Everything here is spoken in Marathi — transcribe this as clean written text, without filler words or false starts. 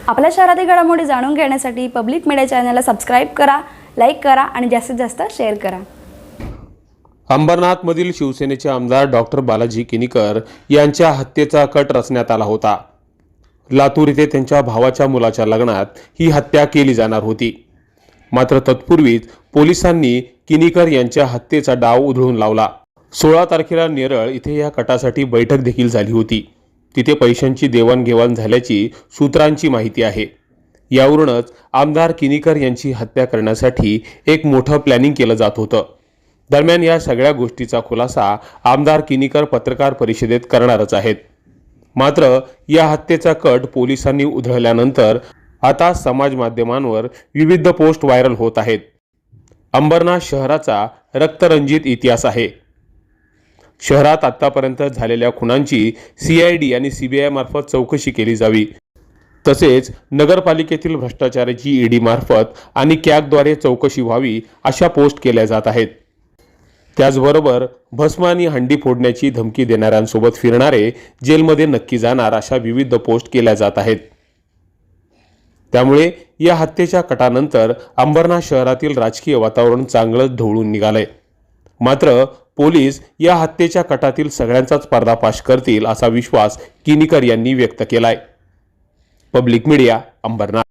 आपल्या शहरातील घडामोडी जाणून घेण्यासाठी पब्लिक मीडिया चॅनलला सबस्क्राईब करा, लाईक करा आणि जास्तीत जास्त शेअर करा। अंबरनाथमधील शिवसेनेचे आमदार डॉक्टर बालाजी किनीकर यांच्या हत्येचा कट रचण्यात आला होता। लातूर येथे त्यांच्या भावाच्या मुलाच्या लग्नात ही हत्या केली जाणार होती। मात्र तत्पूर्वीच पोलिसांनी किनीकर यांच्या हत्येचा डाव उधळून लावला। 16 तारखेला नेरळ इथे या कटासाठी बैठक देखील झाली होती। तिथे पैशांची देवाणघेवाण झाल्याची सूत्रांची माहिती आहे। यावरूनच आमदार किनीकर यांची हत्या करण्यासाठी एक मोठं प्लॅनिंग केलं जात होतं। दरम्यान या सगळ्या गोष्टीचा खुलासा आमदार किनीकर पत्रकार परिषदेत करणारच आहेत। मात्र या हत्येचा कट पोलिसांनी उधळल्यानंतर आता समाज माध्यमांवर विविध पोस्ट व्हायरल होत आहेत। अंबरनाथ शहराचा रक्तरंजित इतिहास आहे। शहरात आतापर्यंत झालेल्या खुनांची CID आणि CBI मार्फत चौकशी केली जावी, तसेच नगरपालिकेतील भ्रष्टाचाराची ED मार्फत आणि कॅगद्वारे चौकशी व्हावी अशा पोस्ट केल्या जात आहेत। त्याचबरोबर भस्म आणि हंडी फोडण्याची धमकी देणाऱ्यांसोबत फिरणारे जेलमध्ये नक्की जाणार अशा विविध पोस्ट केल्या जात आहेत। त्यामुळे या हत्येच्या कटानंतर अंबरनाथ शहरातील राजकीय वातावरण चांगलंच ढवळून निघालंय। मात्र पोलीस या हत्येच्या कटातील सगळ्यांचाच पर्दाफाश करतील असा विश्वास किनीकर यांनी व्यक्त केलाय। Public media, Ambernath.